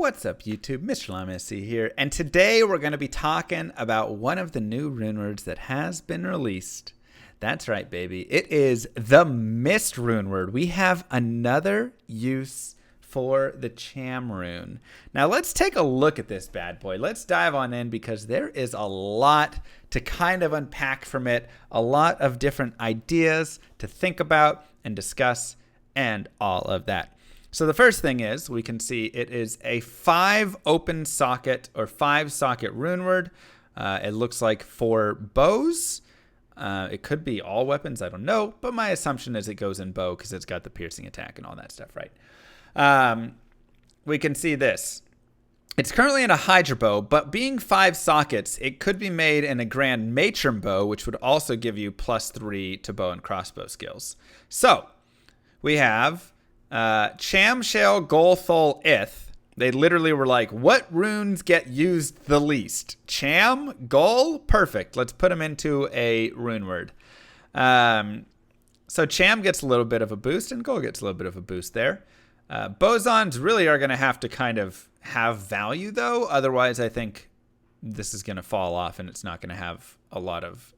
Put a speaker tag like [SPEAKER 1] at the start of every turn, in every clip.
[SPEAKER 1] What's up, YouTube? Mr. Lamessy here, and today we're going to be talking about one of the new runewords that has been released. That's right, baby. It is the Mist runeword. We have another use for the Cham rune. Now let's take a look at this bad boy. Let's dive on in because there is a lot to kind of unpack from it, a lot of different ideas to think about and discuss and all of that. So the first thing is we can see it is a 5 open socket or 5 socket runeword. It looks like for bows. It could be all weapons. I don't know. But my assumption is it goes in bow because it's got the piercing attack and all that stuff, right? We can see this. It's currently in a Hydra bow, but being 5 sockets, it could be made in a Grand Matron bow, which would also give you +3 to bow and crossbow skills. So we have Cham Shale Golthol Ith. They literally were like, what runes get used the least? Cham? Gol? Perfect. Let's put them into a rune word. So Cham gets a little bit of a boost and Gol gets a little bit of a boost there. Bosons really are going to have to kind of have value though. Otherwise, I think this is going to fall off and it's not going to have a lot of,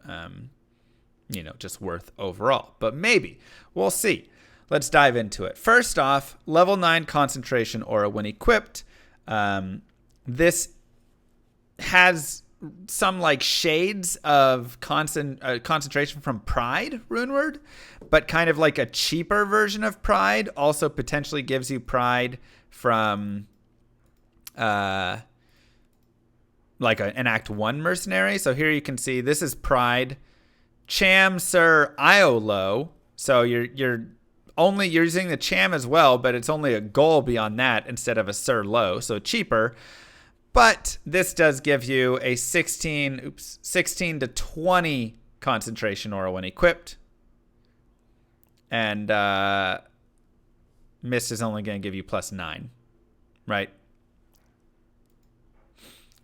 [SPEAKER 1] just worth overall. But maybe. We'll see. Let's dive into it. First off, level 9 concentration aura when equipped. This has some like shades of concentration from Pride runeword, but kind of like a cheaper version of Pride. Also potentially gives you Pride from like an Act 1 mercenary. So here you can see this is Pride. Cham Sir Iolo. So you're using the Cham as well, but it's only a Gol beyond that instead of a Sir Low, so cheaper. But this does give you a 16 to 20 concentration aura when equipped. And Mist is only going to give you +9, right?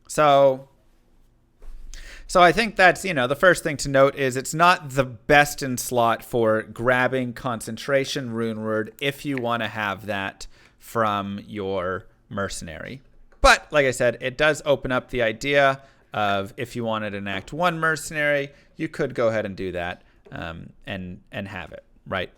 [SPEAKER 1] So I think that's, the first thing to note is it's not the best in slot for grabbing concentration runeword if you want to have that from your mercenary. But like I said, it does open up the idea of if you wanted an Act 1 mercenary, you could go ahead and do that and have it, right?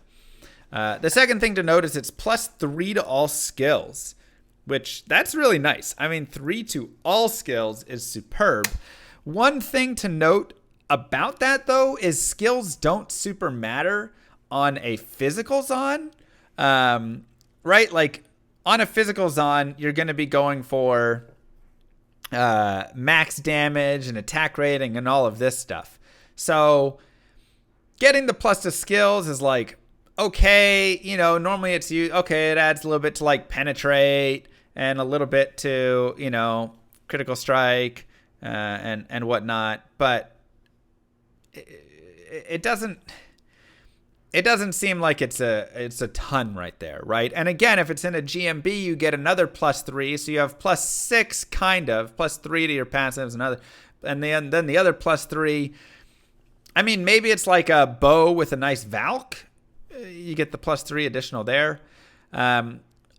[SPEAKER 1] The second thing to note is it's +3 to all skills, which that's really nice. I mean, 3 to all skills is superb. One thing to note about that, though, is skills don't super matter on a physical Zon, right? Like, on a physical Zon, you're going to be going for max damage and attack rating and all of this stuff. So, getting the plus to skills is like, okay, normally it's it adds a little bit to, like, penetrate and a little bit to, critical strike. And whatnot, but it doesn't seem like it's a ton right there, right? And again, if it's in a GMB, you get another +3, so you have +6 kind of +3 to your passives, and then the other +3. I mean, maybe it's like a bow with a nice Valk. You get the +3 additional there.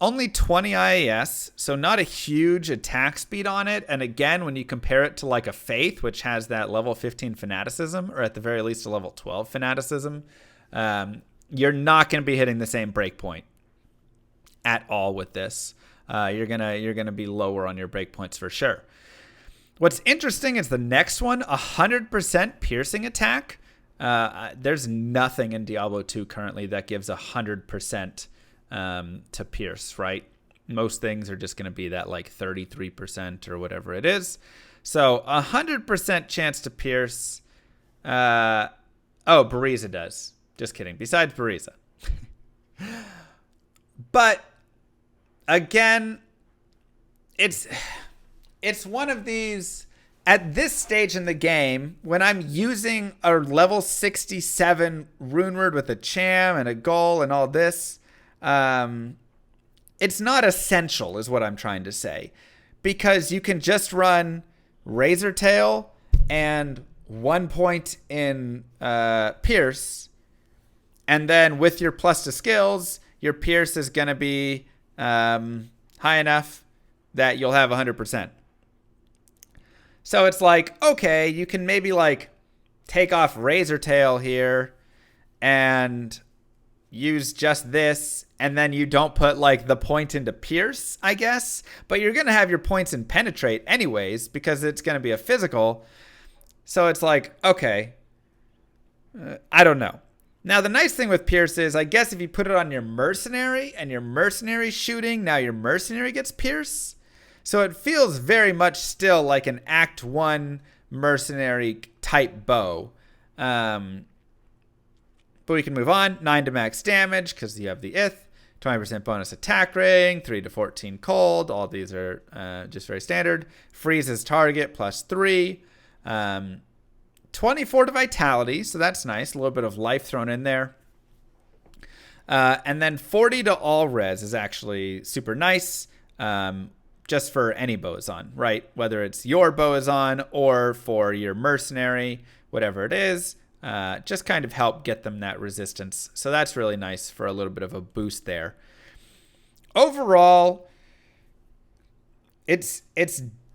[SPEAKER 1] Only 20 IAS, so not a huge attack speed on it. And again, when you compare it to like a Faith, which has that level 15 fanaticism, or at the very least a level 12 fanaticism, you're not going to be hitting the same breakpoint at all with this. You're gonna be lower on your breakpoints for sure. What's interesting is the next one, 100% piercing attack. There's nothing in Diablo 2 currently that gives 100%. To pierce, right? Most things are just going to be that like 33% or whatever it is. So 100% chance to pierce. Bariza does. Just kidding. Besides Bariza. But again, it's one of these at this stage in the game when I'm using a level 67 runeword with a Cham and a Gol and all this. It's not essential is what I'm trying to say, because you can just run Razor Tail and 1 point in Pierce, and then with your plus to skills, your Pierce is going to be high enough that you'll have 100%. So it's like, okay, you can maybe like take off Razor Tail here and use just this, and then you don't put like the point into Pierce, I guess. But you're going to have your points in Penetrate anyways because it's going to be a physical. So it's like, okay, I don't know. Now, the nice thing with Pierce is, I guess if you put it on your Mercenary and your Mercenary shooting, now your Mercenary gets Pierce. So it feels very much still like an Act 1 Mercenary type bow. But we can move on. 9 to max damage because you have the Ith. 20% bonus attack rating. 3 to 14 cold. All these are just very standard. Freezes target plus 3. 24 to vitality, so that's nice. A little bit of life thrown in there. And then 40 to all res is actually super nice. Just for any Boazon, right? Whether it's your Boazon or for your Mercenary, whatever it is, just kind of help get them that resistance. So that's really nice for a little bit of a boost there. Overall, it's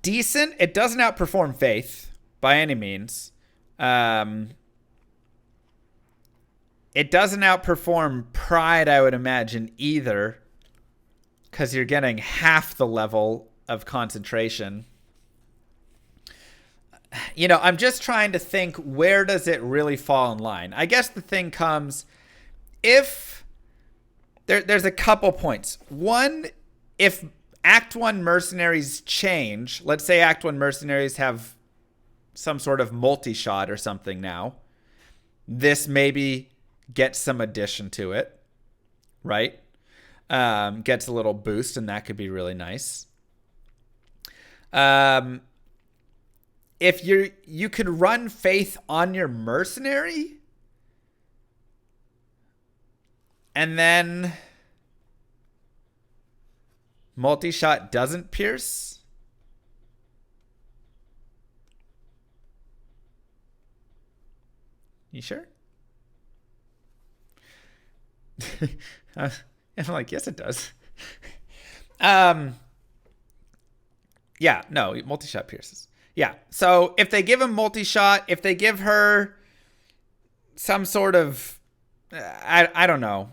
[SPEAKER 1] decent. It doesn't outperform Faith by any means. It doesn't outperform Pride, I would imagine, either, because you're getting half the level of concentration. You know, I'm just trying to think, where does it really fall in line? I guess the thing comes if there's a couple points. One, if Act 1 Mercenaries change, let's say Act 1 Mercenaries have some sort of multi-shot or something now, this maybe gets some addition to it, right? Gets a little boost, and that could be really nice. If you could run Faith on your Mercenary, and then multi-shot doesn't pierce. You sure? I'm like, yes, it does. Yeah, no, multi-shot pierces. Yeah, so if they give him multi-shot, if they give her some sort of, I don't know,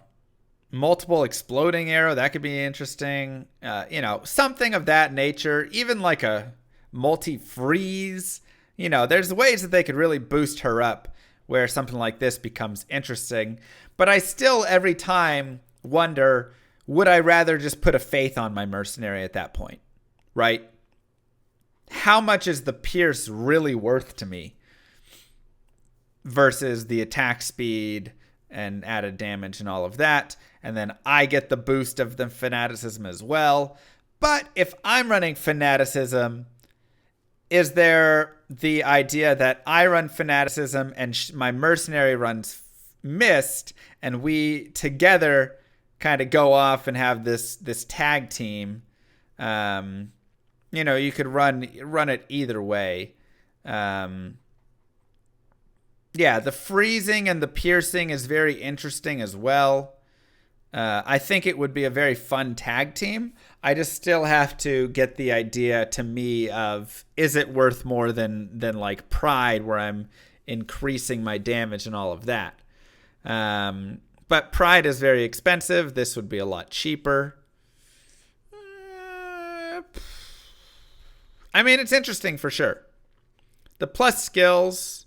[SPEAKER 1] multiple exploding arrow, that could be interesting. Something of that nature, even like a multi-freeze. There's ways that they could really boost her up where something like this becomes interesting. But I still, every time, wonder, would I rather just put a Faith on my Mercenary at that point, right? How much is the Pierce really worth to me versus the attack speed and added damage and all of that? And then I get the boost of the Fanaticism as well. But if I'm running Fanaticism, is there the idea that I run Fanaticism and my Mercenary runs Mist, and we together kind of go off and have this tag team? You could run it either way. The freezing and the piercing is very interesting as well. I think it would be a very fun tag team. I just still have to get the idea to me of, is it worth more than like Pride, where I'm increasing my damage and all of that. But Pride is very expensive. This would be a lot cheaper. I mean, it's interesting for sure. The plus skills,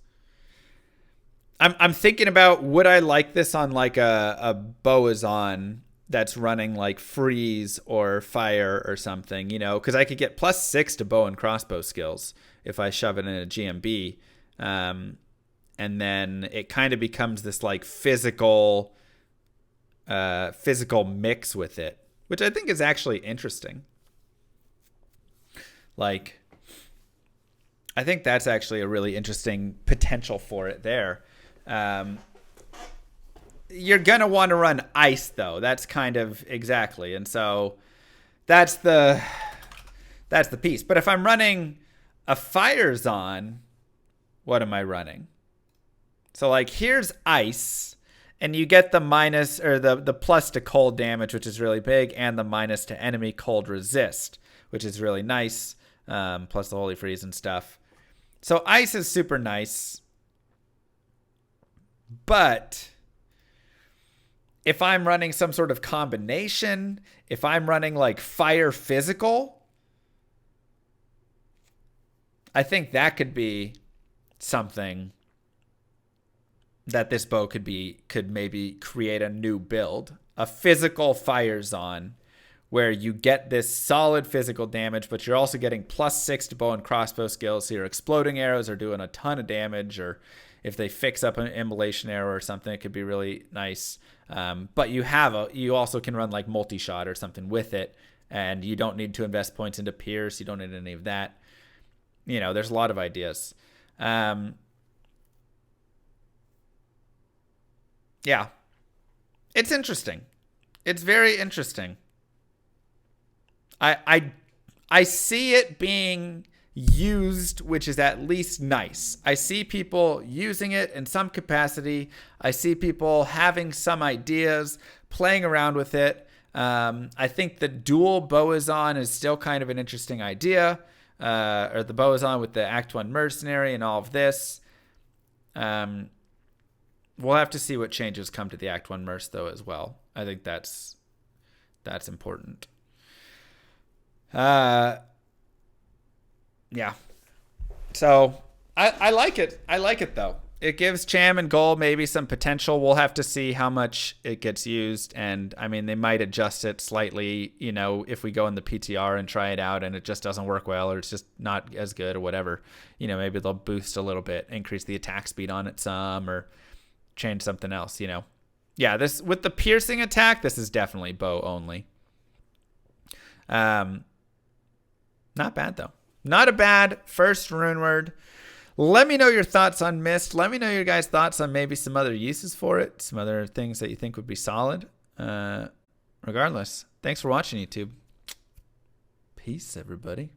[SPEAKER 1] I'm thinking about, would I like this on like a Boazon that's running like freeze or fire or something, because I could get +6 to bow and crossbow skills if I shove it in a GMB. And then it kind of becomes this like physical mix with it, which I think is actually interesting. Like, I think that's actually a really interesting potential for it there. You're going to want to run ice, though. That's kind of exactly. And so that's the piece. But if I'm running a fire zone, what am I running? So like, here's ice, and you get the minus or the plus to cold damage, which is really big, and the minus to enemy cold resist, which is really nice. Plus the Holy Freeze and stuff. So ice is super nice. But if I'm running some sort of combination, if I'm running like fire physical, I think that could be something that this bow could maybe create a new build. A physical fire zone where you get this solid physical damage, but you're also getting +6 to bow and crossbow skills. So your exploding arrows are doing a ton of damage, or if they fix up an immolation arrow or something, it could be really nice. But you also can run like multi-shot or something with it, and you don't need to invest points into Pierce. You don't need any of that. There's a lot of ideas. Yeah. It's interesting. It's very interesting. I see it being used, which is at least nice. I see people using it in some capacity. I see people having some ideas, playing around with it. I think the dual Boazon is still kind of an interesting idea, or the Boazon with the Act 1 Mercenary and all of this. We'll have to see what changes come to the Act 1 Merc, though, as well. I think that's important. Yeah. So I like it. I like it, though. It gives Cham and Gold maybe some potential. We'll have to see how much it gets used. And, I mean, they might adjust it slightly, if we go in the PTR and try it out and it just doesn't work well, or it's just not as good or whatever. Maybe they'll boost a little bit, increase the attack speed on it some, or change something else, Yeah, this with the piercing attack, this is definitely bow only. Not bad, though. Not a bad first Runeword. Let me know your thoughts on Mist. Let me know your guys' thoughts on maybe some other uses for it, some other things that you think would be solid. Regardless, thanks for watching, YouTube. Peace, everybody.